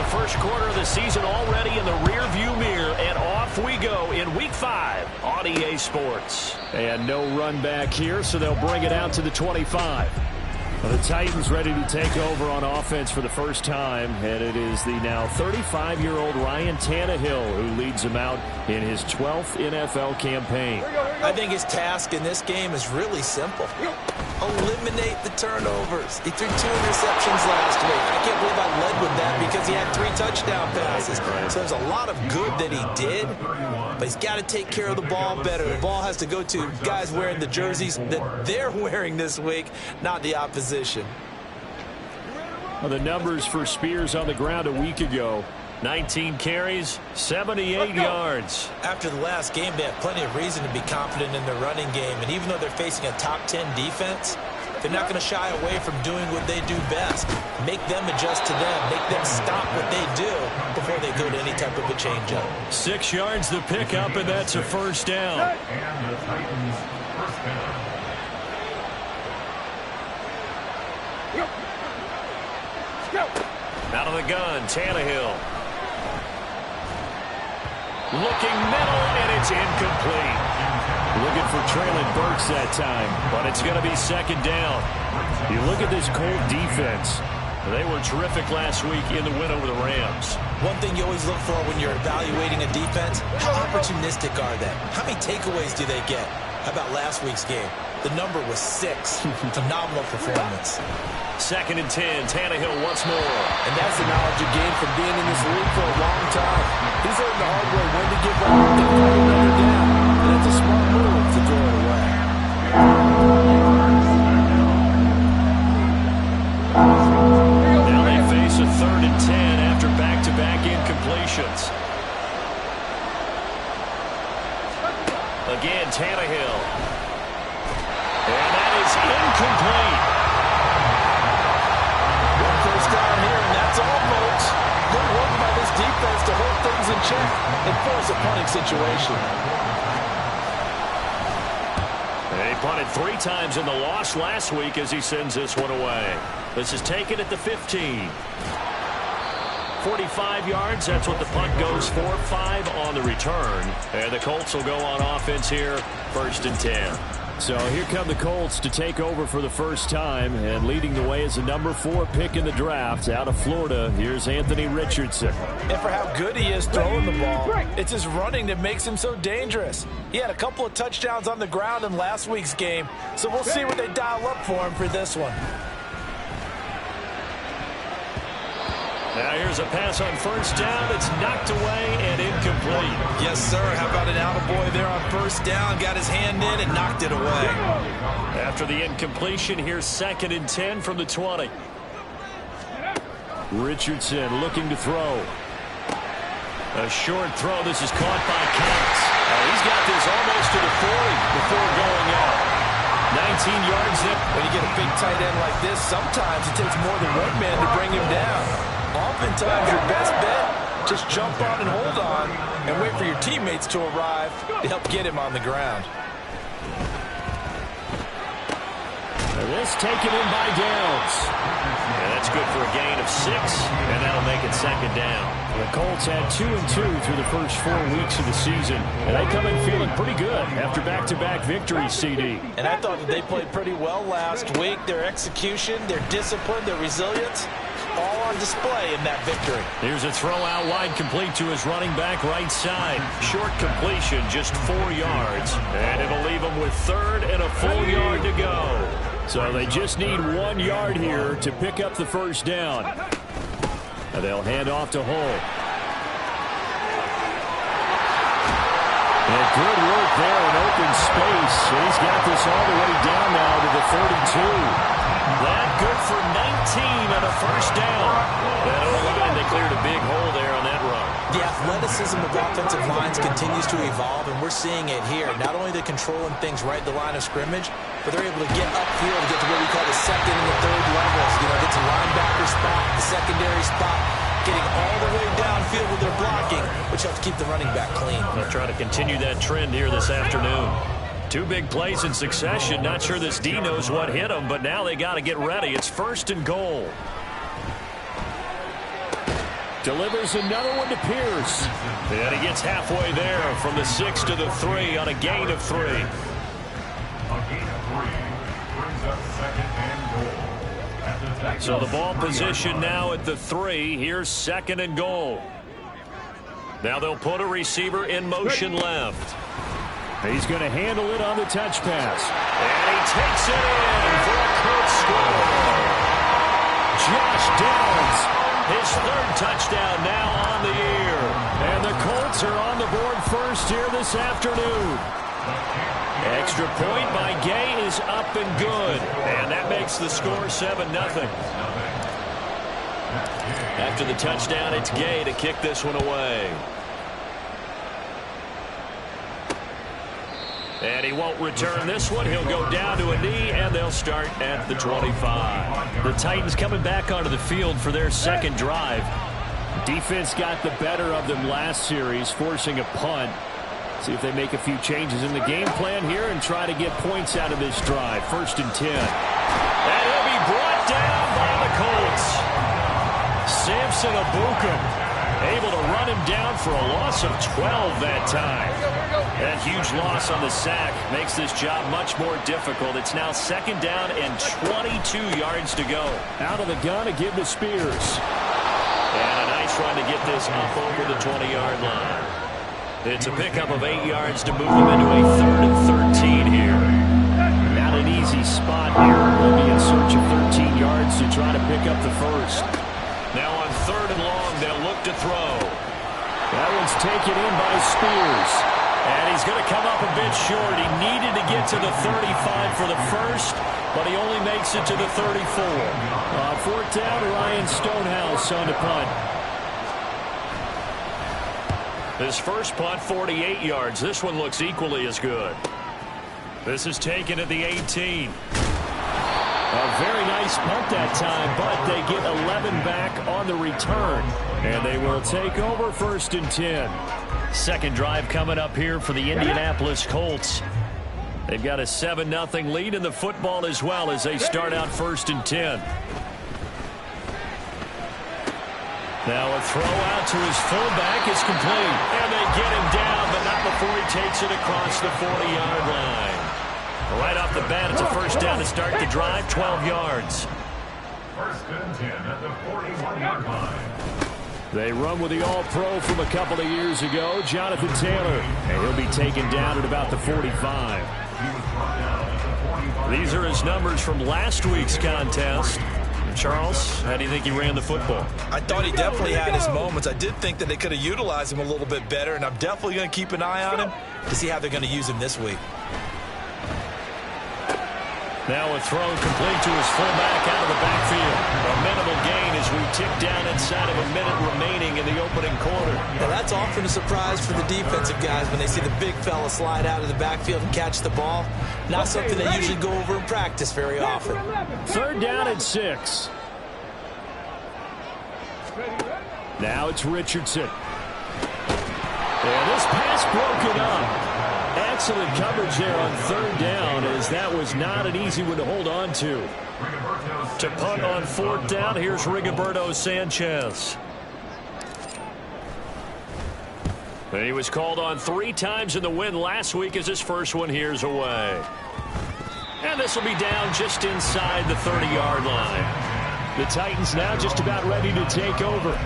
first quarter of the season already in the rearview mirror, and off we go in Week 5 on EA Sports. And no run back here, so they'll bring it out to the 25. Well, the Titans ready to take over on offense for the first time, and it is the now 35-year-old Ryan Tannehill who leads them out in his 12th NFL campaign. I think his task in this game is really simple. Eliminate the turnovers. He threw 2 interceptions last week. I can't believe I led with that because he had 3 touchdown passes. So there's a lot of good that he did, but he's got to take care of the ball better. The ball has to go to guys wearing the jerseys that they're wearing this week, not the opposition. Well, the numbers for Spears on the ground a week ago. 19 carries, 78 yards. After the last game, they have plenty of reason to be confident in their running game. And even though they're facing a top 10 defense, they're not going to shy away from doing what they do best. Make them adjust to them. Make them stop what they do before they go to any type of a changeup. 6 yards the pickup, and that's a first down. And the Titans first down. Out of the gun, Tannehill. Looking middle, and it's incomplete. Looking for Traylon Burks that time, but it's going to be second down. You look at this Colt defense. They were terrific last week in the win over the Rams. One thing you always look for when you're evaluating a defense, how opportunistic are they? How many takeaways do they get? How about last week's game? The number was 6. Phenomenal performance. 2nd and 10, Tannehill once more. And that's the knowledge you gain from being in this league for a long time. He's learned the hard way when to give up another down. And it's a smart move to throw it away. Now they face a 3rd and 10 after back-to-back incompletions. Again, Tannehill. And that is incomplete. One first down here, and that's all, folks. Good work by this defense to hold things in check and force a punting situation. They punted 3 times in the loss last week as he sends this one away. This is taken at the 15. 45 yards, that's what the punt goes for. 5 on the return. And the Colts will go on offense here, 1st and 10. So here come the Colts to take over for the first time, and leading the way is the number 4 pick in the draft out of Florida. Here's Anthony Richardson. And for how good he is throwing the ball, it's his running that makes him so dangerous. He had a couple of touchdowns on the ground in last week's game, so we'll see what they dial up for him for this one. Now here's a pass on 1st down. It's knocked away and incomplete. Yes, sir. How about an attaboy there on 1st down? Got his hand in and knocked it away. After the incompletion, here's 2nd and 10 from the 20. Richardson looking to throw. A short throw. This is caught by Counts. He's got this almost to the 40 before going out. 19 yards there. When you get a big tight end like this, sometimes it takes more than one man to bring him down. Oftentimes, your best bet, just jump on and hold on and wait for your teammates to arrive to help get him on the ground. And this taken in by Downs. And that's good for a gain of 6, and that'll make it 2nd down. The Colts had 2-2 through the first 4 weeks of the season, and they come in feeling pretty good after back-to-back victories, CD. And I thought that they played pretty well last week. Their execution, their discipline, their resilience, all on display in that victory. Here's a throw out wide, complete to his running back right side. Short completion, just 4 yards, and it'll leave him with 3rd and a full yard to go. So they just need 1 yard here to pick up the first down. And they'll hand off to Hull. And good work there in open space. And he's got this all the way down now to the 32. That good for 19 and a first down. That O-line, they cleared a big hole there on that run. The athleticism of offensive lines continues to evolve, and we're seeing it here. Not only are they controlling things right at the line of scrimmage, but they're able to get upfield and get to what we call the 2nd and the 3rd levels. You know, get to linebacker spot, the secondary spot, getting all the way downfield with their blocking, which helps keep the running back clean. They'll try to continue that trend here this afternoon. 2 big plays in succession. Not sure this D knows what hit him, but now they got to get ready. It's 1st and goal. Delivers another one to Pierce. And he gets halfway there from the 6 to the 3 on a gain of 3. A gain of 3 brings up 2nd and goal. At the Titans' So the ball 3-yard position line. now at the 3. Here's 2nd and goal. Now they'll put a receiver in motion left. He's going to handle it on the touch pass. And he takes it in for a Kurt score. Josh Downs. His 3rd touchdown now on the year. And the Colts are on the board first here this afternoon. Extra point by Gay is up and good. And that makes the score 7-0. After the touchdown, it's Gay to kick this one away. And he won't return this one. He'll go down to a knee, and they'll start at the 25. The Titans coming back onto the field for their 2nd drive. Defense got the better of them last series, forcing a punt. See if they make a few changes in the game plan here and try to get points out of this drive. 1st and 10. And he'll be brought down by the Colts. Samson Abukum able to run him down for a loss of 12 that time. That huge loss on the sack makes this job much more difficult. It's now 2nd down and 22 yards to go. Out of the gun to give to Spears. And a nice run to get this up over the 20-yard line. It's a pickup of 8 yards to move him into a 3rd and 13 here. Not an easy spot here. They'll be in search of 13 yards to try to pick up the 1st. Now on 3rd and long, they'll look to throw. That one's taken in by Spears. And he's going to come up a bit short. He needed to get to the 35 for the 1st, but he only makes it to the 34. 4th down, Ryan Stonehouse on the punt. His first punt, 48 yards. This one looks equally as good. This is taken at the 18. A very nice punt that time, but they get 11 back on the return. And they will take over 1st and 10. 2nd drive coming up here for the Indianapolis Colts. They've got a 7-0 lead in the football as well as they start out 1st and 10. Now a throw out to his fullback is complete. And they get him down, but not before he takes it across the 40-yard line. Right off the bat, it's a 1st down to start the drive, 12 yards. 1st and 10 at the 41-yard line. They run with the All-Pro from a couple of years ago, Jonathan Taylor. And he'll be taken down at about the 45. These are his numbers from last week's contest. Charles, how do you think he ran the football? I thought he definitely had his moments. I did think that they could have utilized him a little bit better, and I'm definitely going to keep an eye on him to see how they're going to use him this week. Now a throw complete to his fullback out of the backfield. A minimal gain as we tick down inside of a minute remaining in the opening quarter. Now that's often a surprise for the defensive guys when they see the big fella slide out of the backfield and catch the ball. Not something they usually go over in practice very often. 3rd down and 6. Now it's Richardson. And this pass broken up. Excellent coverage there on 3rd down, as that was not an easy one to hold on to. To punt on 4th down, here's Rigoberto Sanchez. And he was called on 3 times in the win last week as his first one here's away. And this will be down just inside the 30-yard line. The Titans now just about ready to take over.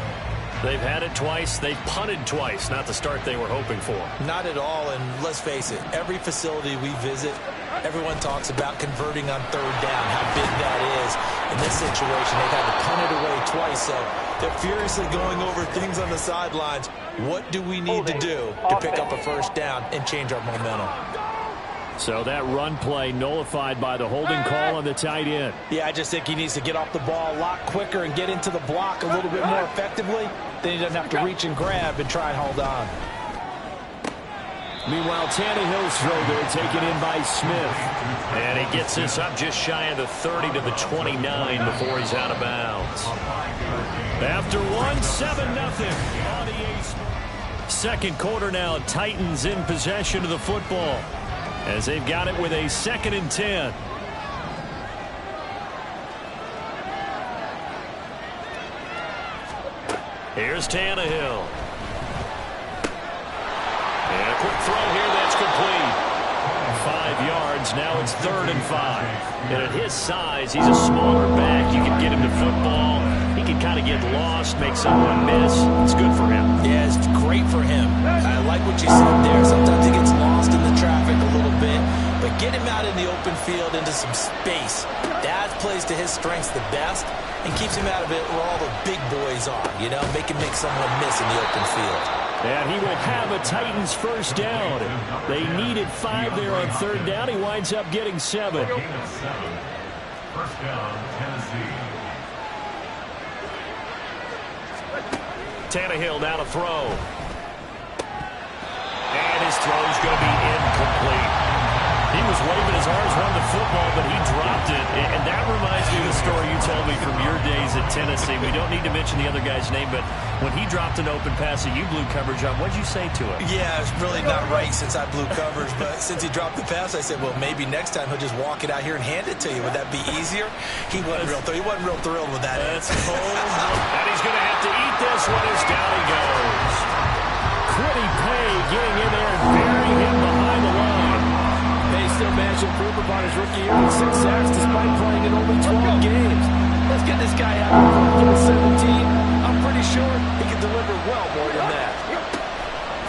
They've had it twice. They've punted twice. Not the start they were hoping for. Not at all, and let's face it, every facility we visit, everyone talks about converting on 3rd down, how big that is. In this situation, they've had to punt it away twice, so they're furiously going over things on the sidelines. What do we need to do to pick up a 1st down and change our momentum? So that run play nullified by the holding call on the tight end. Yeah, I just think he needs to get off the ball a lot quicker and get into the block a little bit more effectively. Then he doesn't have to reach and grab and try and hold on. Meanwhile, Tannehill's throw there taken in by Smith. And he gets this up just shy of the 30 to the 29 before he's out of bounds. After 7-0 on the 8th. 2nd quarter now, Titans in possession of the football as they've got it with a 2nd and 10. Here's Tannehill. And a quick throw here that's complete. 5 yards. Now it's 3rd and 5. And at his size, he's a smaller back. You can get him to football. He can kind of get lost, make someone miss. It's good for him. Yeah, it's great for him. I like what you said there. Sometimes he gets lost in the traffic a little bit. But get him out in the open field into some space. That plays to his strengths the best and keeps him out of it where all the big boys are. You know, make him make someone miss in the open field. And he will have a Titans first down. They needed 5 there on 3rd down. He winds up getting 7. First down, Tennessee. Tannehill now to throw. And his throw's going to be incomplete. He was waving his arms around the football, but he dropped it. And that reminds me of the story you told me from your days at Tennessee. We don't need to mention the other guy's name, but when he dropped an open pass that you blew coverage on, what did you say to him? Yeah, it's really not right since I blew coverage, but since he dropped the pass, I said, well, maybe next time he'll just walk it out here and hand it to you. Would that be easier? He wasn't real thrilled with that. That's cold. And he's going to have to eat this one as down he goes. Quiddy Pay getting in there and burying him behind the line. May still managed to improve upon his rookie year with 6 sacks despite playing in only 12 games. Let's get this guy out of 17. I'm pretty sure he can deliver well more than that.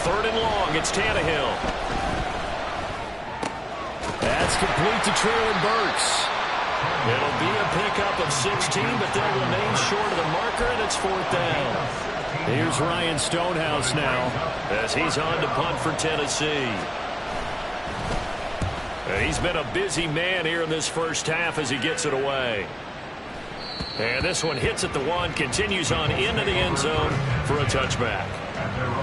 3rd and long. It's Tannehill. That's complete to Traylon Burks. It'll be a pickup of 16, but they'll remain short of the marker, and it's 4th down. Here's Ryan Stonehouse now as he's on to punt for Tennessee. He's been a busy man here in this first half as he gets it away. And this one hits at the 1, continues on into the end zone for a touchback.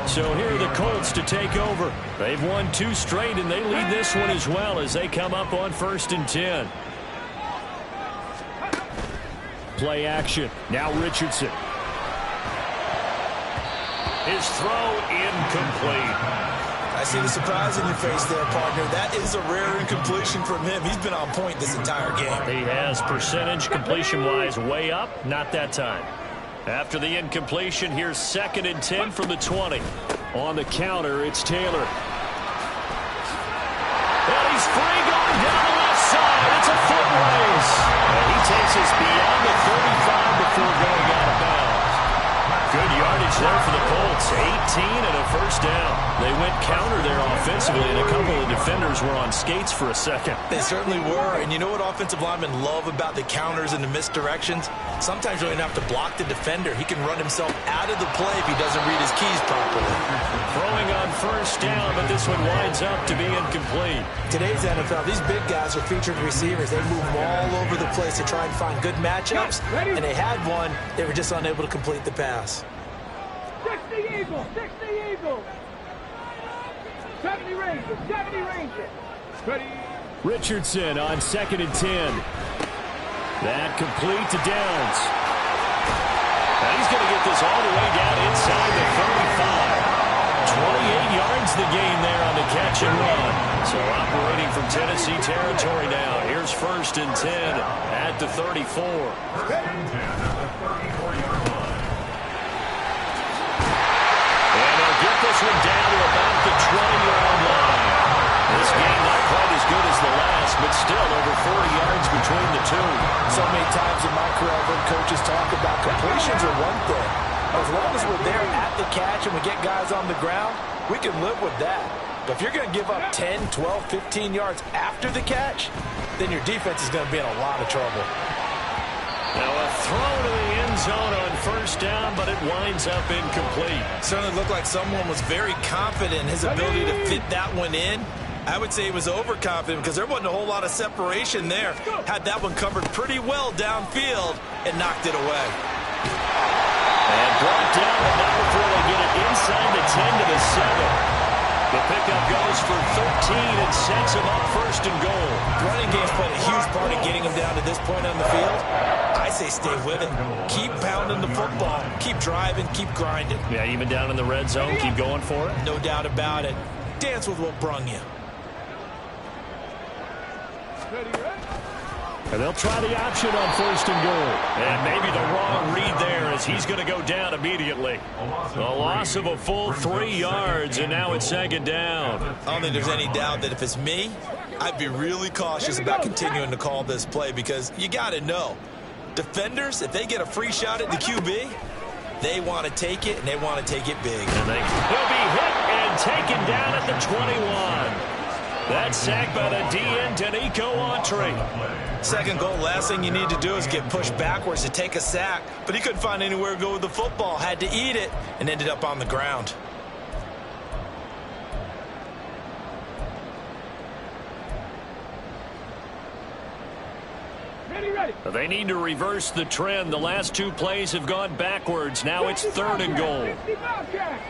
So here are the Colts to take over. They've won 2 straight, and they lead this one as well as they come up on 1st and 10. Play action. Now Richardson. His throw incomplete. I see the surprise in your face there, partner. That is a rare incompletion from him. He's been on point this entire game. He has percentage completion-wise way up. Not that time. After the incompletion, here's 2nd and 10 from the 20. On the counter, it's Taylor. And he's free going down the left side. It's a foot race. And he takes us beyond the 35 before going out of bounds. Good yardage there for the Colts. 18 and a first down. They went counter there offensively, and a couple of defenders were on skates for a second. They certainly were. And you know what offensive linemen love about the counters and the misdirections? Sometimes you don't have to block the defender. He can run himself out of the play if he doesn't read his keys properly. Throwing on first down, but this one winds up to be incomplete. Today's NFL, these big guys are featured receivers. They move all over the place to try and find good matchups. And they had one. They were just unable to complete the pass. 60 Eagles, 60 Eagles. 70 Rangers, 70 Rangers. Ready. Richardson on 2nd and 10. That complete to Downs. And he's going to get this all the way down inside the 35. 28 yards the gain there on the catch and run. So operating from Tennessee territory now. Here's 1st and 10 at the 34. 1st and 10 at the 34-yard line. And they'll get this one down to about the 20-yard line. This game not quite as good as the last, but still over 40 yards between the two. So many times in my career, I've heard coaches talk about completions are one thing. As long as we're there at the catch and we get guys on the ground, we can live with that. But if you're going to give up 10, 12, 15 yards after the catch, then your defense is going to be in a lot of trouble. Now a throw to the end zone on first down, but it winds up incomplete. Certainly looked like someone was very confident in his ability to fit that one in. I would say he was overconfident because there wasn't a whole lot of separation there. Had that one covered pretty well downfield and knocked it away. And brought down, but not before they get it inside the 10 to the 7. The pickup goes for 13 and sets him up 1st and goal. Running game's played a huge part in getting him down to this point on the field. I say stay with it. Keep pounding the football. Keep driving. Keep grinding. Yeah, even down in the red zone, keep going for it. No doubt about it. Dance with what brung you. Ready, ready. And they'll try the option on 1st and goal. And maybe the wrong read there as he's going to go down immediately. A loss of a full 3 yards, and now it's 2nd down. I don't think there's any doubt that if it's me, I'd be really cautious about continuing to call this play because you got to know, defenders, if they get a free shot at the QB, they want to take it, and they want to take it big. And he'll be hit and taken down at the 21. That's sacked by the DN, Danico Autry. 2nd goal, last thing you need to do is get pushed backwards to take a sack. But he couldn't find anywhere to go with the football, had to eat it, and ended up on the ground. Ready. They need to reverse the trend. The last 2 plays have gone backwards. Now it's 3rd and goal. 60 Bobcats.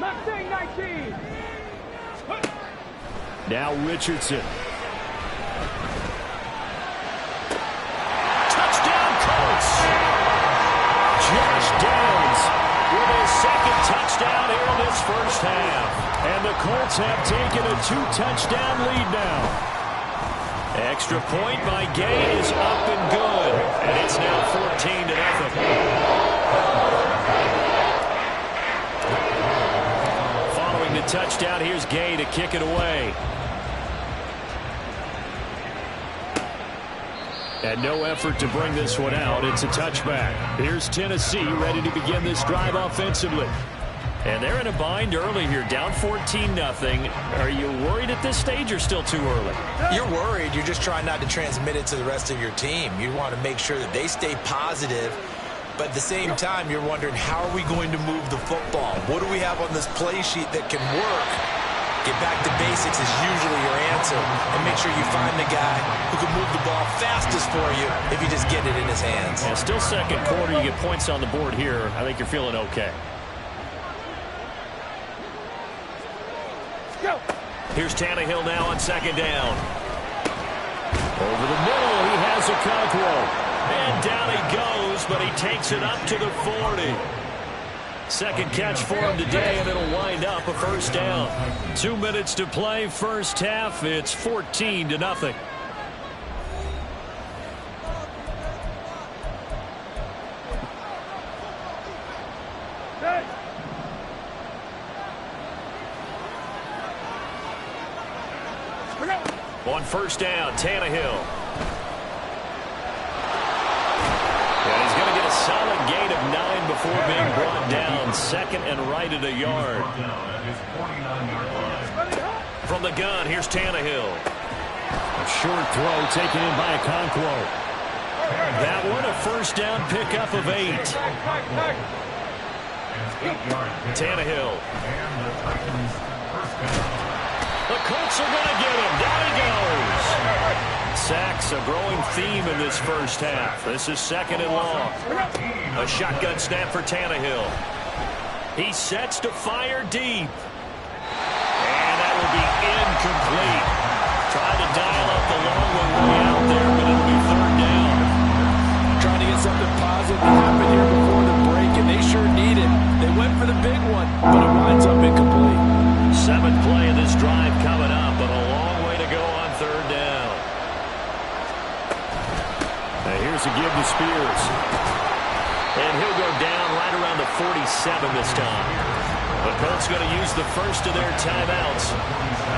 Mustang 19. Now Richardson. Touchdown, Colts! Josh Downs With his 2nd touchdown here in this first half. And the Colts have taken a 2-touchdown lead now. Extra point by Gay is up and good. And it's now 14-0. Following the touchdown, here's Gay to kick it away. And no effort to bring this one out. It's a touchback. Here's Tennessee ready to begin this drive offensively. And they're in a bind early here, down 14-0. Are you worried at this stage or still too early? You're worried. You're just trying not to transmit it to the rest of your team. You want to make sure that they stay positive. But at the same time, you're wondering, how are we going to move the football? What do we have on this play sheet that can work? Get back to basics is usually your answer. And make sure you find the guy who can move the ball fastest for you if you just get it in his hands. Yeah, still 2nd quarter. You get points on the board here. I think you're feeling okay. Go. Here's Tannehill now on 2nd down. Over the middle, he has Okonkwo. And down he goes, but he takes it up to the 40. 2nd catch for him today, and it'll wind up a 1st down. 2 minutes to play, first half. It's 14-0. On 1st down, Tannehill. And he's going to get a solid gain of 9 before being brought down. 2nd and right at a yard. From the gun, here's Tannehill. A short throw taken in by Okonkwo. That one a 1st down pickup of 8. Tannehill. The Colts are going to get him. Down he goes. Sacks, a growing theme in this first half. This is 2nd and long. A shotgun snap for Tannehill. He sets to fire deep. And that will be incomplete. Tried to dial up the long one way out there, but it'll be 3rd down. Trying to get something positive to happen here before the break, and they sure need it. They went for the big one, but it winds up incomplete. 7th play of this drive coming up, but a long way to go on 3rd down. Now here's a give to Spears. And he'll go down right around the 47 this time. The Colts going to use the first of their timeouts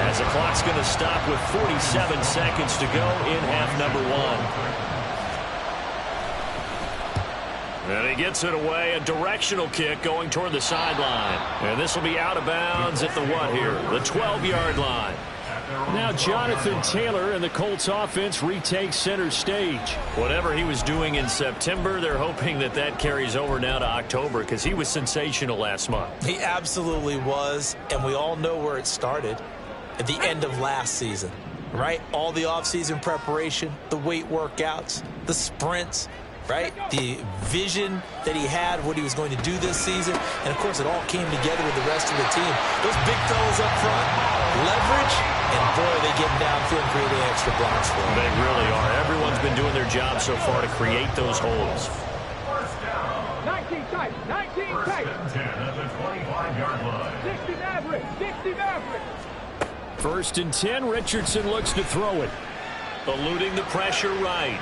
as the clock's going to stop with 47 seconds to go in half number 1. And he gets it away, a directional kick going toward the sideline. And this will be out of bounds at the what here? The 12-yard line. Now Jonathan Taylor and the Colts offense retake center stage. Whatever he was doing in September, they're hoping that that carries over now to October because he was sensational last month. He absolutely was, and we all know where it started at the end of last season, right? All the offseason preparation, the weight workouts, the sprints, right? The vision that he had, what he was going to do this season. And, of course, it all came together with the rest of the team. Those big fellas up front, leverage, and, boy, they get downfield and create extra blocks for them. They really are. Everyone's been doing their job so far to create those holes. 19 tight, 19 tight. 10 at the 25-yard line. 60 average, 60 average. 1st and 10, Richardson looks to throw it. Eluding the pressure right.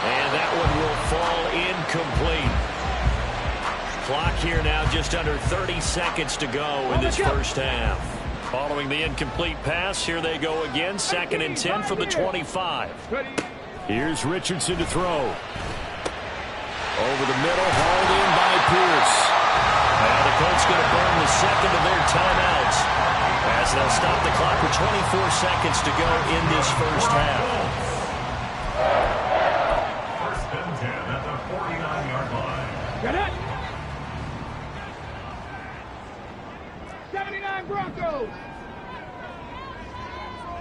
And that one will fall incomplete. Clock here now just under 30 seconds to go in this first half. Following the incomplete pass, here they go again. 2nd and 10 from the 25. Here's Richardson to throw. Over the middle, hauled in by Pierce. Now the Colts going to burn the second of their timeouts as they'll stop the clock with 24 seconds to go in this first half. First and 10 at the 49-yard line. Get it! 79 Broncos!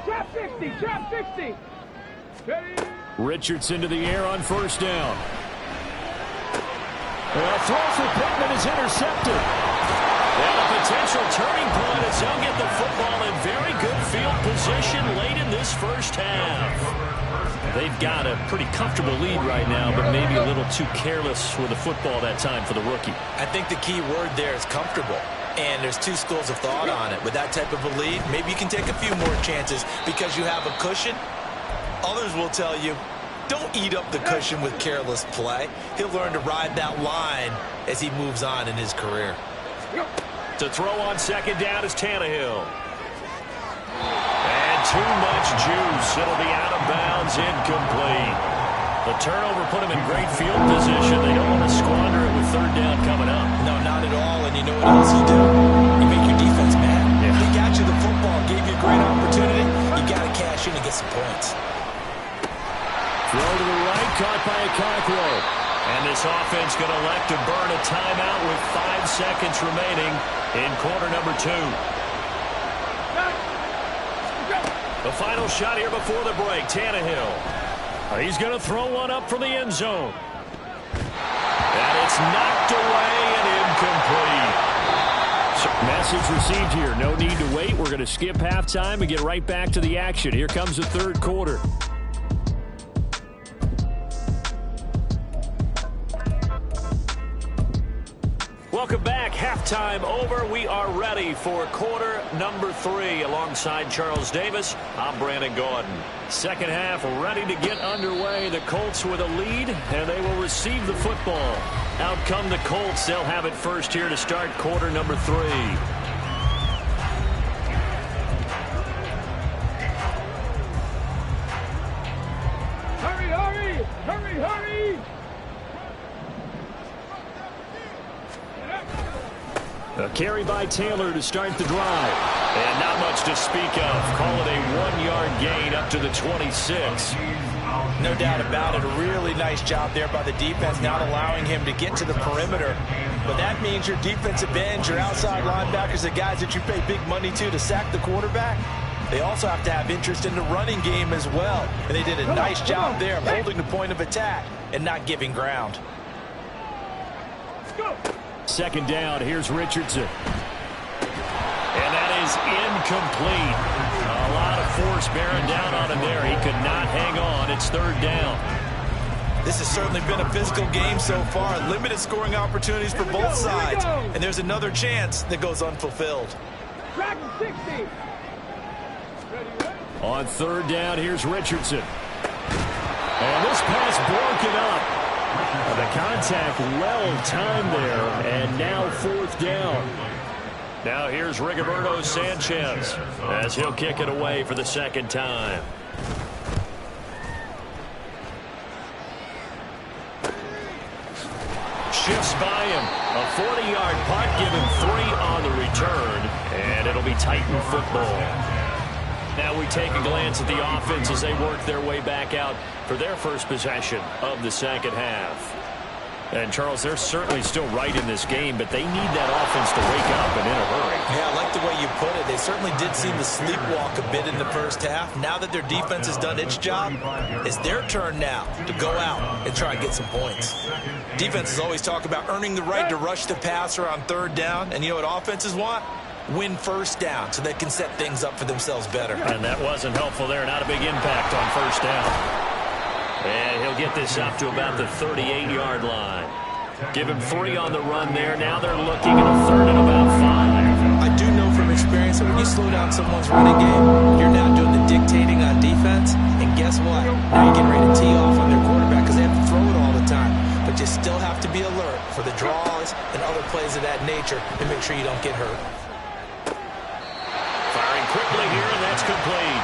Trap 60! Trap 60! Ready? Richardson to the air on first down. Well, throw for Pittman is intercepted. And a potential turning point as they'll get the football in very good field position late in this first half. They've got a pretty comfortable lead right now, but maybe a little too careless with the football that time for the rookie. I think the key word there is comfortable. And there's two schools of thought on it. With that type of a lead, maybe you can take a few more chances because you have a cushion. Others will tell you, don't eat up the cushion with careless play. He'll learn to ride that line as he moves on in his career. To throw on second down is Tannehill. And too much juice. It'll be out of bounds, incomplete. The turnover put him in great field position. They don't want to squander it with third down coming up. No, not at all. And you know what else you do? You make your defense mad. Yeah. They got you the football, gave you a great opportunity. You got to cash in and get some points. Throw to the right, caught by a Cockrell. And this offense going to elect to burn a timeout with 5 seconds remaining in quarter number 2. The final shot here before the break, Tannehill. He's going to throw one up from the end zone. And it's knocked away and incomplete. So, message received here. No need to wait. We're going to skip halftime and get right back to the action. Here comes the third quarter. Welcome back. Halftime over. We are ready for quarter number 3. Alongside Charles Davis, I'm Brandon Gordon. Second half ready to get underway. The Colts with a lead, and they will receive the football. Out come the Colts. They'll have it first here to start quarter number 3. Hurry, hurry! Hurry, hurry! A carry by Taylor to start the drive. And not much to speak of. Call it a 1-yard gain up to the 26. No doubt about it. A really nice job there by the defense, not allowing him to get to the perimeter. But that means your defensive ends, your outside linebackers, the guys that you pay big money to sack the quarterback, they also have to have interest in the running game as well. And they did a nice job there of holding the point of attack and not giving ground. Let's go! Second down, here's Richardson. And that is incomplete. A lot of force bearing down on him there. He could not hang on. It's third down. This has certainly been a physical game so far. Limited scoring opportunities for both sides. And there's another chance that goes unfulfilled. Track 60! Ready, ready? On third down, here's Richardson. And this pass broken up. The contact well timed there, and now fourth down. Now here's Rigoberto Sanchez as he'll kick it away for the second time. Shifts by him. A 40-yard punt, give him 3 on the return, and it'll be Titan football. Now we take a glance at the offense as they work their way back out for their first possession of the second half. And, Charles, they're certainly still right in this game, but they need that offense to wake up and in a hurry. Yeah, I like the way you put it. They certainly did seem to sleepwalk a bit in the first half. Now that their defense has done its job, it's their turn now to go out and try and get some points. Defenses always talk about earning the right to rush the passer on third down, and you know what offenses want? Win first down so they can set things up for themselves better. And that wasn't helpful there. Not a big impact on first down. And he'll get this up to about the 38-yard line. Give him 3 on the run there. Now they're looking at a third and about 5. I do know from experience So when you slow down someone's running game, you're now doing the dictating on defense. And guess what? Now you're getting ready to tee off on their quarterback because they have to throw it all the time. But you still have to be alert for the draws and other plays of that nature and make sure you don't get hurt. Firing quickly here, and that's complete.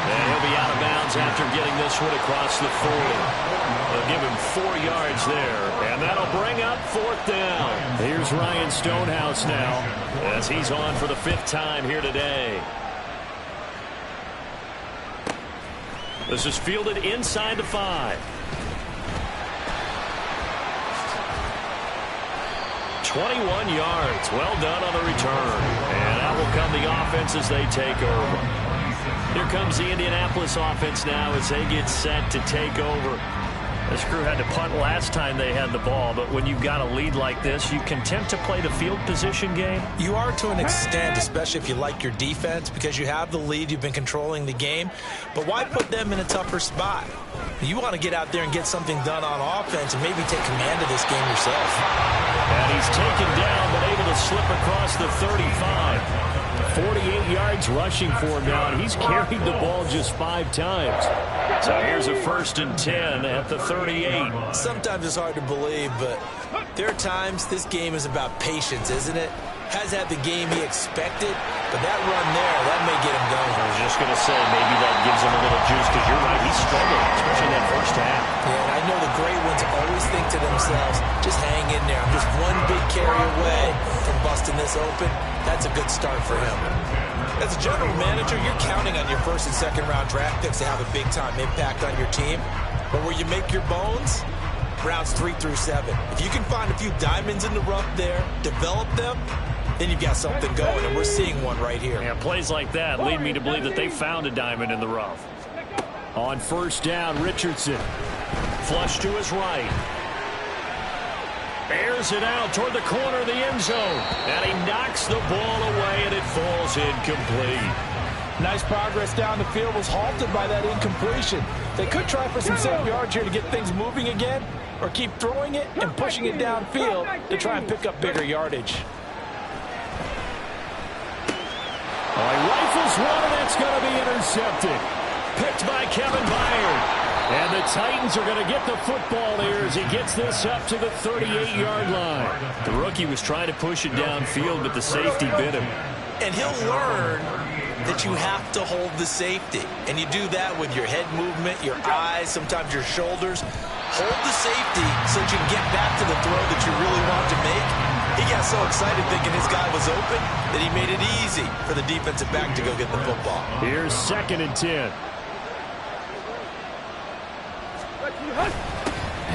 And he'll be out of bounds after getting this one across the 40. They'll give him 4 yards there, and that'll bring up 4th down. Here's Ryan Stonehouse now, as he's on for the 5th time here today. This is fielded inside the 5. 21 yards. Well done on the return. And out will come the offense as they take over. Here comes the Indianapolis offense now as they get set to take over. This crew had to punt last time they had the ball, but when you've got a lead like this, you content to play the field position game? You are to an extent, especially if you like your defense, because you have the lead, you've been controlling the game. But why put them in a tougher spot? You want to get out there and get something done on offense and maybe take command of this game yourself. And he's taken down, but able to slip across the 35. 48 yards rushing for him now, and he's carried the ball just 5 times. So here's a 1st and 10 at the 38. Sometimes it's hard to believe, but there are times this game is about patience, isn't it? Has had the game he expected, but that run there, that may get him going. I was just going to say, maybe that gives him a little juice, because you're right, he struggled, especially in that first half. Yeah, and I know the great ones always think to themselves, just hang in there. I'm just one big carry away from busting this open. That's a good start for him. As a general manager, you're counting on your 1st and 2nd round draft picks to have a big-time impact on your team. But where you make your bones, rounds 3 through 7. If you can find a few diamonds in the rough there, develop them, then you've got something going, and we're seeing one right here. Yeah, plays like that lead me to believe that they found a diamond in the rough. On 1st down, Richardson. Flush to his right. Airs it out toward the corner of the end zone. And he knocks the ball away, and it falls incomplete. Nice progress down the field, was halted by that incompletion. They could try for some safe yards here to get things moving again, or keep throwing it and pushing it downfield to try and pick up bigger yardage. Oh, he rifles one, and that's going to be intercepted. Picked by Kevin Byard. And the Titans are going to get the football here as he gets this up to the 38-yard line. The rookie was trying to push it downfield, but the safety bit him. And he'll learn that you have to hold the safety. And you do that with your head movement, your eyes, sometimes your shoulders. Hold the safety so that you can get back to the throw that you really want to make. He got so excited thinking his guy was open that he made it easy for the defensive back to go get the football. Here's 2nd and 10.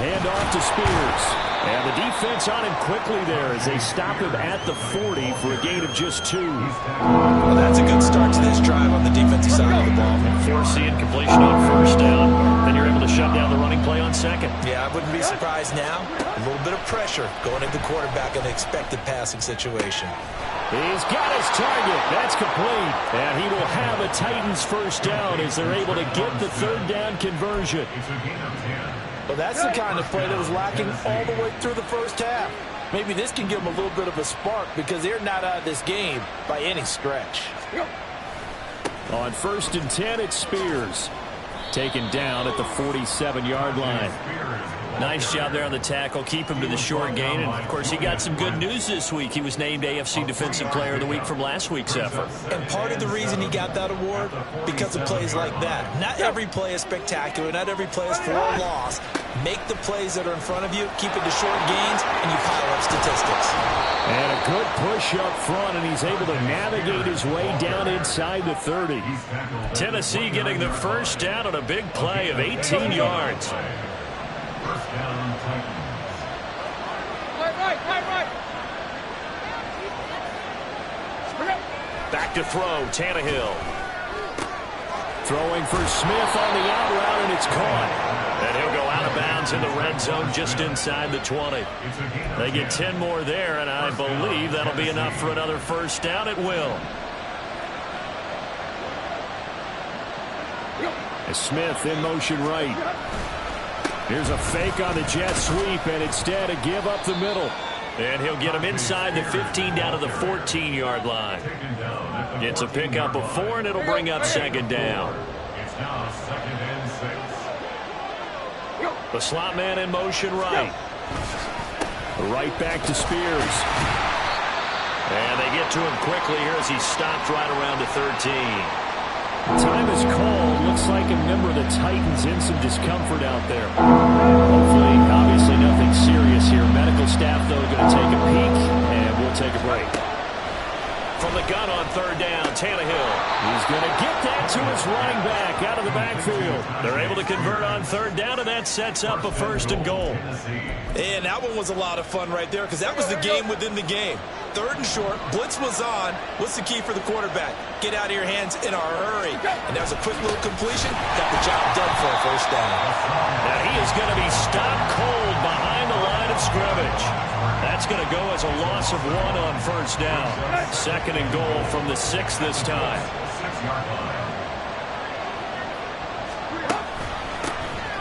Hand off to Spears. And the defense on him quickly there as they stop him at the 40 for a gain of just 2. Well, that's a good start to this drive on the defensive side of the ball. Forcing completion on 1st down. Then you're able to shut down the running play on 2nd. Yeah, I wouldn't be surprised now. A little bit of pressure going into the quarterback in an expected passing situation. He's got his target. That's complete. And he will have a Titans 1st down as they're able to get the 3rd down conversion. Well, that's the kind of play that was lacking all the way through the first half. Maybe this can give them a little bit of a spark because they're not out of this game by any stretch. On 1st and 10, it's Spears. Taken down at the 47-yard line. Nice job there on the tackle. Keep him to the short gain. And, of course, he got some good news this week. He was named AFC Defensive Player of the Week from last week's effort. And part of the reason he got that award, because of plays like that. Not every play is spectacular. Not every play is for a loss. Make the plays that are in front of you, keep it to short gains, and you pile up statistics. And a good push up front, and he's able to navigate his way down inside the 30. Tennessee getting the 1st down on a big play of 18 yards. Back to throw, Tannehill. Throwing for Smith on the out route, and it's caught. And he'll go out of bounds in the red zone just inside the 20. They get 10 more there, and I believe that'll be enough for another 1st down. It will. As Smith in motion right. Here's a fake on the jet sweep, and instead a give up the middle. And he'll get him inside the 15 down to the 14-yard line. It's a pickup of 4, and it'll bring up second down. It's now 2nd and 6. The slot man in motion right. Right back to Spears. And they get to him quickly here as he's stopped right around the 13. Time is called. Looks like a member of the Titans in some discomfort out there. Hopefully, obviously nothing serious here. Medical staff, though, going to take a peek, and we'll take a break. From the gun on 3rd down, Tannehill. He's going to get that to his running back out of the backfield. They're able to convert on 3rd down, and that sets up a 1st and goal. And that one was a lot of fun right there because that was the game within the game. 3rd and short, blitz was on. What's the key for the quarterback? Get out of your hands in a hurry. And that was a quick little completion. Got the job done for a 1st down. Now he is going to be stopped cold behind the line of scrimmage. That's going to go as a loss of 1 on 1st down. 2nd and goal from the 6 this time.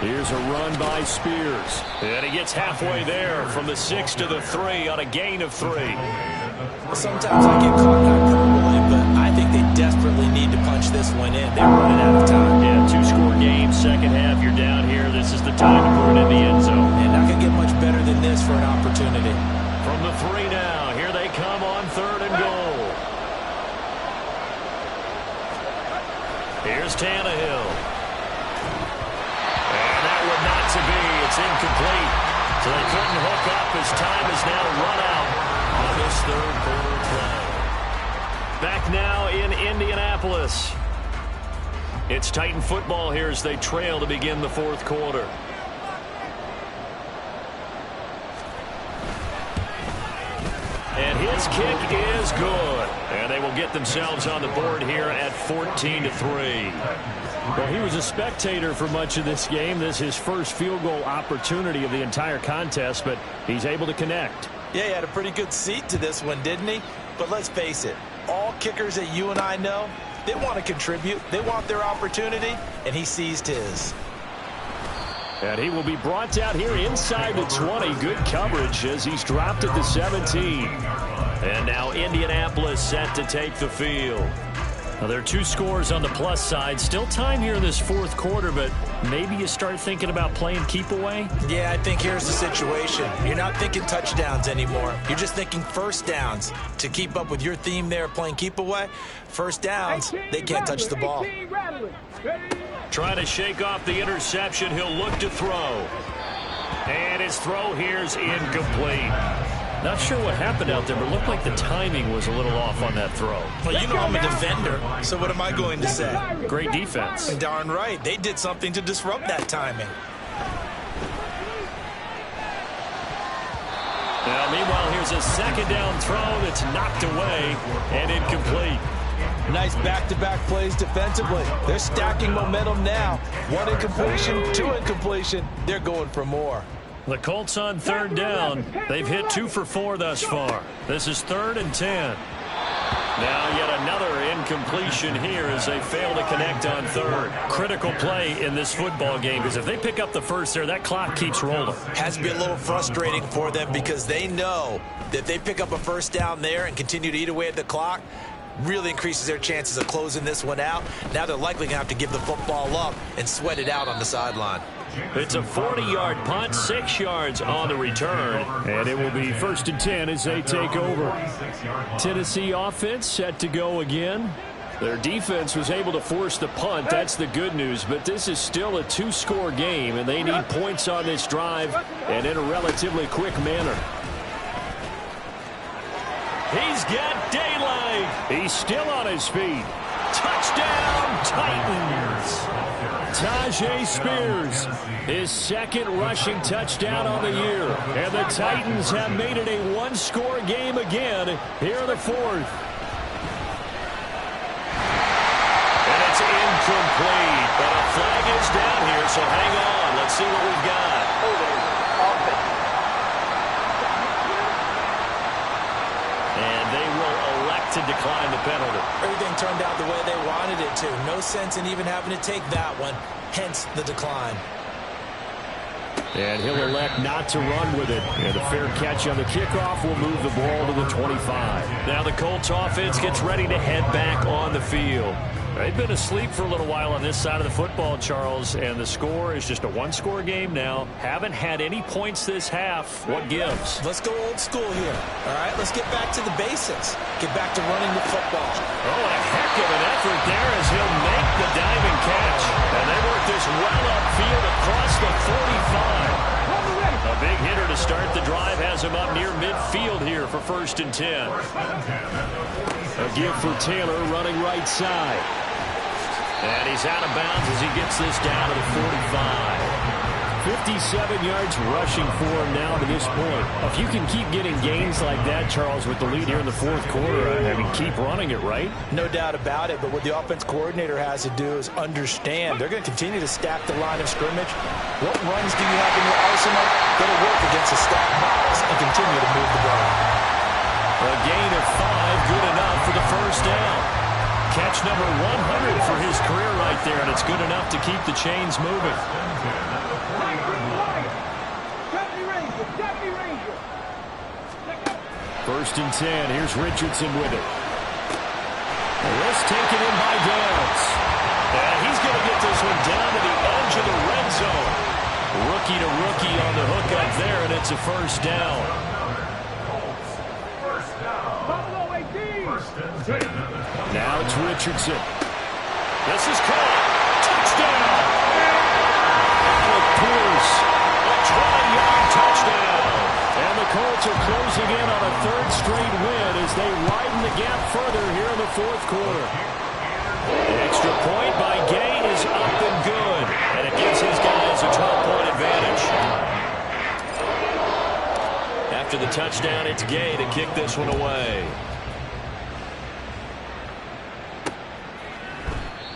Here's a run by Spears. And he gets halfway there from the 6 to the 3 on a gain of 3. Sometimes I get caught in hyperbole, but I think they desperately need to punch this one in. They're running out of time. Yeah, 2-score game, second half. You're down here. This is the time to put it in the end zone. And not going to get much better than this for an opportunity. From the 3 now. Here they come on 3rd and goal. Here's Tannehill. And that would not to be. It's incomplete. So they couldn't hook up as time is now run out on this 3rd quarter play. Back now in Indianapolis. It's Titan football here as they trail to begin the 4th quarter. And his kick is good. And they will get themselves on the board here at 14-3. Well, he was a spectator for much of this game. This is his first field goal opportunity of the entire contest, but he's able to connect. Yeah, he had a pretty good seat to this one, didn't he? But let's face it, all kickers that you and I know, they want to contribute. They want their opportunity, and he seized his. And he will be brought down here inside the 20. Good coverage as he's dropped at the 17. And now Indianapolis set to take the field. Now, there are 2 scores on the plus side. Still time here in this 4th quarter, but maybe you start thinking about playing keep away? Yeah, I think here's the situation. You're not thinking touchdowns anymore. You're just thinking 1st downs. To keep up with your theme there, playing keep away, 1st downs, they can't touch the ball. Trying to shake off the interception. He'll look to throw. And his throw here's incomplete. Not sure what happened out there, but it looked like the timing was a little off on that throw. Well, you know I'm a defender, so what am I going to say? Great defense. Darn right. They did something to disrupt that timing. Now, meanwhile, here's a 2nd down throw that's knocked away and incomplete. Nice back-to-back plays defensively. They're stacking momentum now. 1 incompletion, 2 incompletion. They're going for more. The Colts on 3rd down. They've hit 2 for 4 thus far. This is 3rd and 10. Now yet another incompletion here as they fail to connect on 3rd. Critical play in this football game because if they pick up the 1st there, that clock keeps rolling. Has to be a little frustrating for them because they know that if they pick up a 1st down there and continue to eat away at the clock, really increases their chances of closing this one out. Now they're likely going to have to give the football up and sweat it out on the sideline. It's a 40-yard punt, 6 yards on the return, and it will be 1st and 10 as they take over. Tennessee offense set to go again. Their defense was able to force the punt. That's the good news, but this is still a 2-score game, and they need points on this drive and in a relatively quick manner. He's got daylight. He's still on his feet. Touchdown, Titans. Tajay Spears, his 2nd rushing touchdown on the year. And the Titans have made it a 1-score game again here in the 4th. And it's incomplete, but a flag is down here, so hang on. Let's see what we've got. And they will elect to decline the penalty. Everything turned out the way they wanted it to. No sense in even having to take that one, hence the decline. And he'll elect not to run with it. And a fair catch on the kickoff will move the ball to the 25. Now the Colts offense gets ready to head back on the field. They've been asleep for a little while on this side of the football, Charles, and the score is just a one-score game now. Haven't had any points this half. What gives? Let's go old school here. All right, let's get back to the basics. Get back to running the football. Oh, a heck of an effort there as he'll make the diving catch. And they work this well upfield across the 45. A big hitter to start the drive has him up near midfield here for 1st and 10. A give for Taylor running right side. And he's out of bounds as he gets this down to the 45. 57 yards rushing for him now to this point. If you can keep getting gains like that, Charles, with the lead here in the 4th quarter, I mean, keep running it, right? No doubt about it, but what the offense coordinator has to do is understand. They're going to continue to stack the line of scrimmage. What runs do you have in your arsenal? That'll work against a stacked box and continue to move the ball. A gain of 5, good enough for the 1st down. Catch number 100 for his career right there, and it's good enough to keep the chains moving. First and 10. Here's Richardson with it. This taken in by Downs. And he's going to get this one down to the edge of the red zone. Rookie to rookie on the hook up there, and it's a 1st down. Now it's Richardson. This is caught. Touchdown. Alec Pierce. A 20-yard touchdown. And the Colts are closing in on a 3rd straight win as they widen the gap further here in the 4th quarter. Extra point by Gay is up and good. And it gives his guys a 12-point advantage. After the touchdown, it's Gay to kick this one away.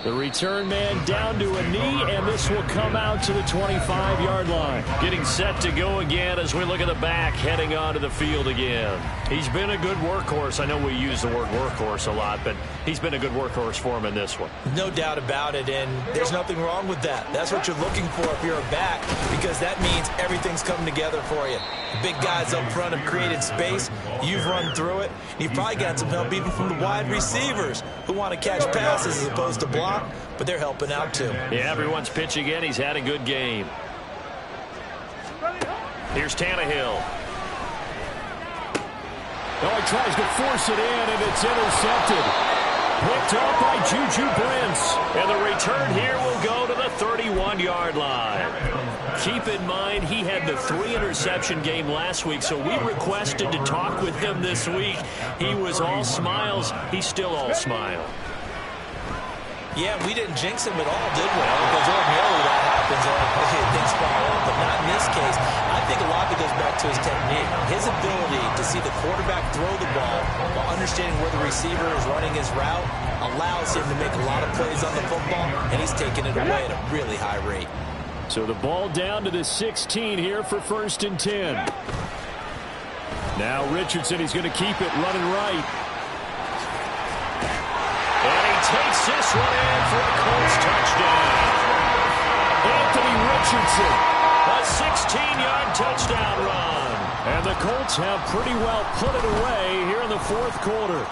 The return man down to a knee, and this will come out to the 25-yard line. Getting set to go again as we look at the back, heading onto the field again. He's been a good workhorse. I know we use the word workhorse a lot, but he's been a good workhorse for him in this one. No doubt about it, and there's nothing wrong with that. That's what you're looking for if you're a back, because that means everything's coming together for you. The big guys up front have created space. You've run through it. You've probably got some help even from the wide receivers who want to catch passes as opposed to block. But they're helping out, too. Yeah, everyone's pitching in. He's had a good game. Here's Tannehill. Oh, he tries to force it in, and it's intercepted. Picked up by Juju Brents. And the return here will go to the 31-yard line. Keep in mind, he had the 3-interception game last week, so we requested to talk with him this week. He was all smiles. He's still all smile. Yeah, we didn't jinx him at all, did we? Because ordinarily that happens. Things fall off, but not in this case. I think a lot of it goes back to his technique. His ability to see the quarterback throw the ball while understanding where the receiver is running his route allows him to make a lot of plays on the football, and he's taking it away at a really high rate. So the ball down to the 16 here for 1st and 10. Now Richardson, he's going to keep it running right. And he takes this one in for a Colts touchdown. Anthony Richardson. A 16-yard touchdown run. And the Colts have pretty well put it away here in the 4th quarter.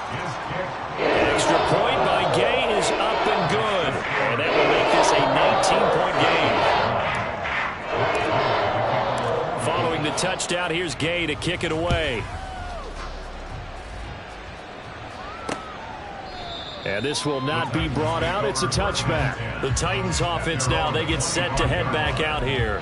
Extra point by Gay is up and good. And that will make this a 19-point game. Following the touchdown, here's Gay to kick it away. And this will not be brought out. It's a touchback. The Titans offense now, they get set to head back out here.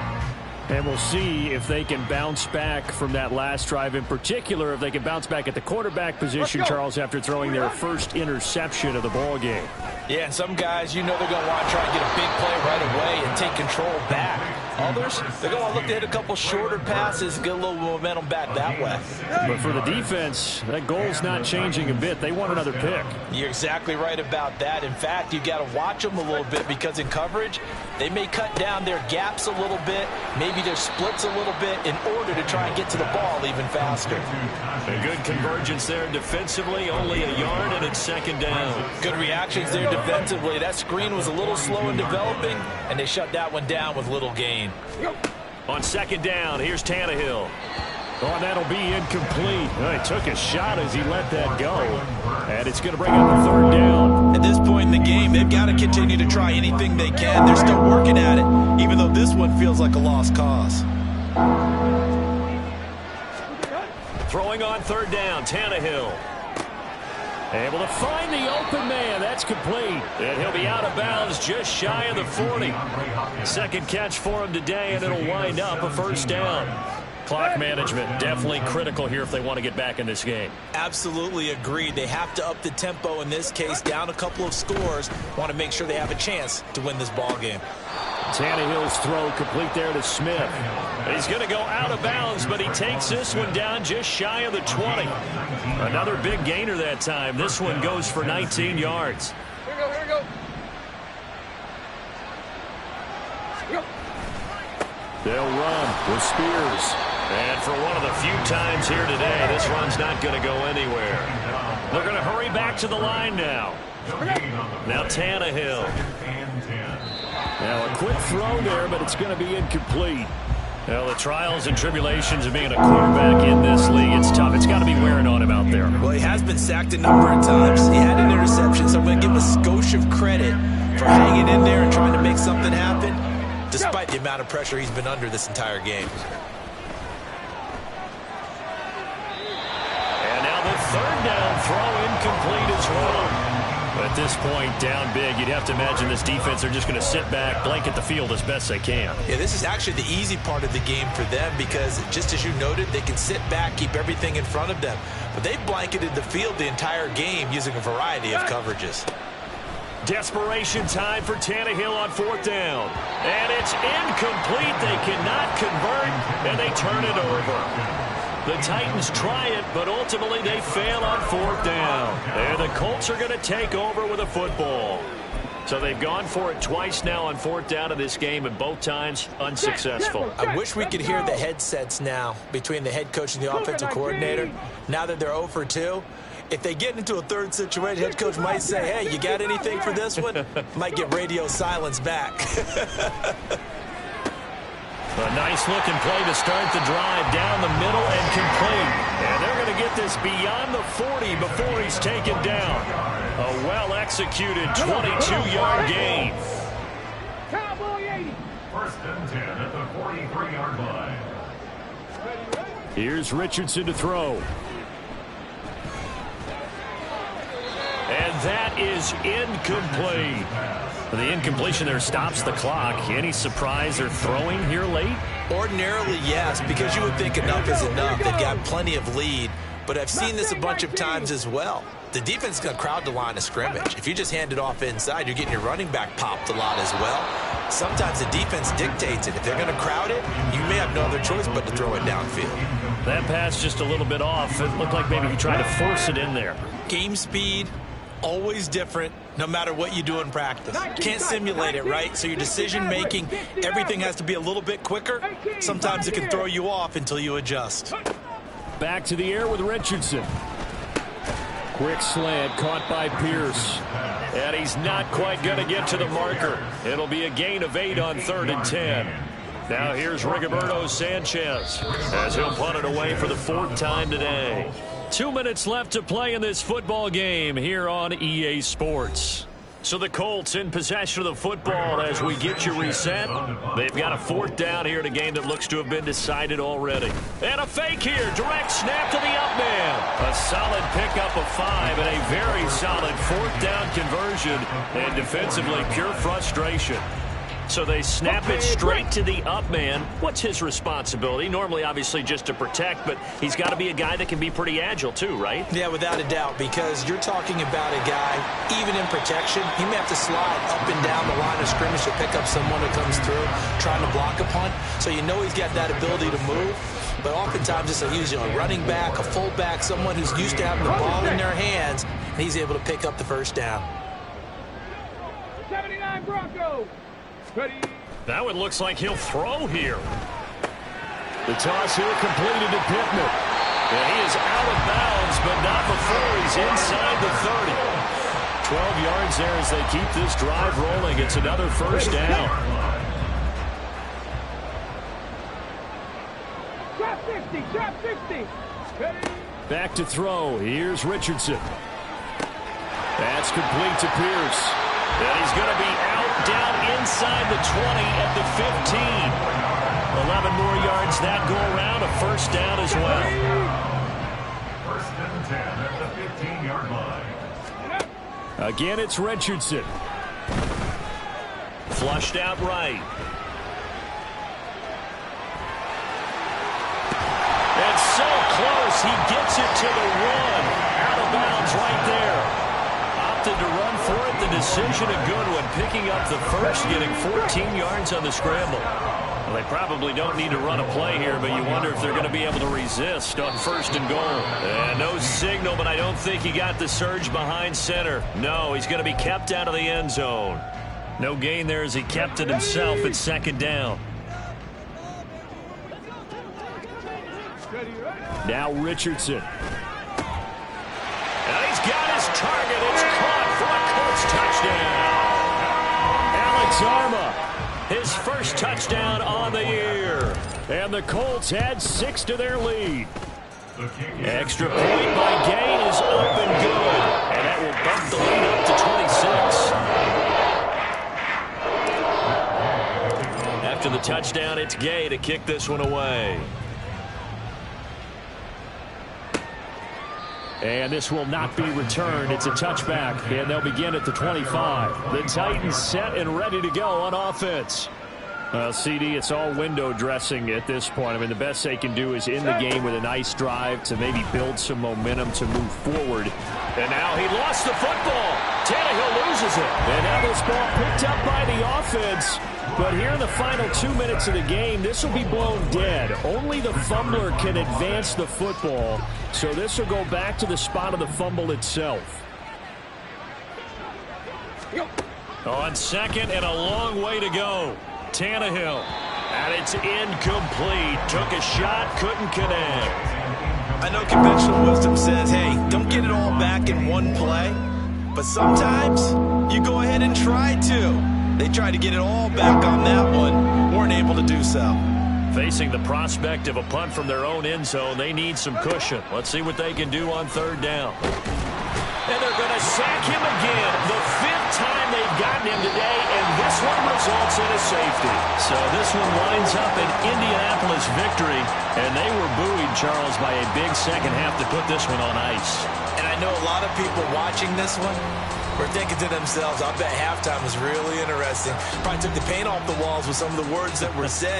And we'll see if they can bounce back from that last drive, in particular, if they can bounce back at the quarterback position, Charles, after throwing their first interception of the ball game. Yeah, and some guys, you know they're going to want to try and get a big play right away and take control back. Others, they're going to look to hit a couple shorter passes and get a little momentum back that way. But for the defense, that goal's not changing a bit. They want another pick. You're exactly right about that. In fact, you got to watch them a little bit because in coverage, they may cut down their gaps a little bit, maybe their splits a little bit in order to try and get to the ball even faster. A good convergence there defensively, only a yard, and it's 2nd down. Good reactions there defensively. That screen was a little slow in developing, and they shut that one down with little gain. On second down, here's Tannehill. Oh, and that'll be incomplete. Oh, he took a shot as he let that go. And it's going to bring up a third down. At this point in the game, they've got to continue to try anything they can. They're still working at it, even though this one feels like a lost cause. Throwing on third down, Tannehill. Able to find the open man. That's complete. And he'll be out of bounds just shy of the 40. Second catch for him today, and it'll wind up a first down. Clock management definitely critical here if they want to get back in this game. Absolutely agreed. They have to up the tempo in this case, down a couple of scores. Want to make sure they have a chance to win this ball game. Tannehill's throw complete there to Smith. He's going to go out of bounds, but he takes this one down just shy of the 20. Another big gainer that time. This one goes for 19 yards. Here we go, here we go. They'll run with Spears. And for one of the few times here today, this run's not going to go anywhere. They're going to hurry back to the line now. Now Tannehill. Now a quick throw there, but it's going to be incomplete. Well, the trials and tribulations of being a quarterback in this league, it's tough. It's got to be wearing on him out there. Well, he has been sacked a number of times. He had an interception, so I'm going to give him a skosh of credit for hanging in there and trying to make something happen, despite the amount of pressure he's been under this entire game. And now the third down throw incomplete as well. At this point, down big, you'd have to imagine this defense are just going to sit back, blanket the field as best they can. Yeah, this is actually the easy part of the game for them because, just as you noted, they can sit back, keep everything in front of them. But they've blanketed the field the entire game using a variety of coverages. Desperation time for Tannehill on fourth down. And it's incomplete. They cannot convert, and they turn it over. The Titans try it, but ultimately they fail on fourth down. And the Colts are going to take over with a football. So they've gone for it twice now on fourth down of this game, and both times unsuccessful. I wish we could hear the headsets now between the head coach and the offensive coordinator. Now that they're 0 for 2, if they get into a third situation, head coach might say, hey, you got anything for this one? Might get radio silence back. A nice-looking play to start the drive down the middle and complete. And they're going to get this beyond the 40 before he's taken down. A well-executed 22-yard gain. Cowboy 80. First and 10 at the 43-yard line. Here's Richardson to throw. And that is incomplete. The incompletion there stops the clock. Any surprise they're throwing here late? Ordinarily, yes, because you would think enough is enough. They've got plenty of lead, but I've seen this a bunch of times as well. The defense is going to crowd the line of scrimmage. If you just hand it off inside, you're getting your running back popped a lot as well. Sometimes the defense dictates it. If they're going to crowd it, you may have no other choice but to throw it downfield. That pass just a little bit off. It looked like maybe he tried to force it in there. Game speed, always different, no matter what you do in practice. Can't simulate it, right? So your decision-making, everything has to be a little bit quicker. Sometimes it can throw you off until you adjust. Back to the air with Richardson. Quick slant caught by Pierce. And he's not quite going to get to the marker. It'll be a gain of 8 on 3rd and 10. Now here's Rigoberto Sanchez as he'll punt it away for the 4th time today. 2 minutes left to play in this football game here on EA Sports. So the Colts in possession of the football as we get you reset. They've got a 4th down here in a game that looks to have been decided already. And a fake here. Direct snap to the up man. A solid pickup of 5 and a very solid 4th down conversion. And defensively, pure frustration. So they snap it straight to the up man. What's his responsibility? Normally, obviously, just to protect, but he's got to be a guy that can be pretty agile too, right? Yeah, without a doubt, because you're talking about a guy, even in protection, he may have to slide up and down the line of scrimmage to pick up someone who comes through trying to block a punt. So you know he's got that ability to move. But oftentimes it's usually a running back, a fullback, someone who's used to having the ball in their hands, and he's able to pick up the first down. 79 Broncos. Ready. Now it looks like he'll throw here. The toss here completed to Pittman. And he is out of bounds, but not before he's inside the 30. 12 yards there as they keep this drive rolling. It's another first down. Trap 60. Ready? Back to throw. Here's Richardson. That's complete to Pierce. And he's going to be out down inside the 20 at the 15. 11 more yards that go around. A first down as well. First and 10 at the 15-yard line. Again, it's Richardson. Flushed out right. And so close. He gets it to the 1. Out of bounds right there. Opted to run for it. The decision a good one. Picking up the first, getting 14 yards on the scramble. Well, they probably don't need to run a play here, but you wonder if they're going to be able to resist on first and goal. And no signal, but I don't think he got the surge behind center. No, he's going to be kept out of the end zone. No gain there as he kept it himself at second down. Now Richardson. And he's got his target. It's caught for a Colts touchdown. Alex Arma, his first touchdown on the year. And the Colts add 6 to their lead. Extra point by Gay is up and good. And that will bump the lead up to 26. After the touchdown, it's Gay to kick this one away. And this will not be returned. It's a touchback, and they'll begin at the 25. The Titans set and ready to go on offense. Well, CD, it's all window dressing at this point. I mean, the best they can do is end the game with a nice drive to maybe build some momentum to move forward. And now he lost the football. Tannehill loses it. And now this ball picked up by the offense. But here in the final 2 minutes of the game, this will be blown dead. Only the fumbler can advance the football. So this will go back to the spot of the fumble itself. On second and a long way to go. Tannehill. And it's incomplete. Took a shot, couldn't connect. I know conventional wisdom says, hey, don't get it all back in one play. But sometimes you go ahead and try to. They tried to get it all back on that one. Weren't able to do so. Facing the prospect of a punt from their own end zone, they need some cushion. Let's see what they can do on third down. And they're going to sack him again. The 5th time they've gotten him today, and this one results in a safety. So this one winds up an Indianapolis victory, and they were buoyed, Charles, by a big second half to put this one on ice. And I know a lot of people watching this one were thinking to themselves, I bet halftime was really interesting. Probably took the paint off the walls with some of the words that were said.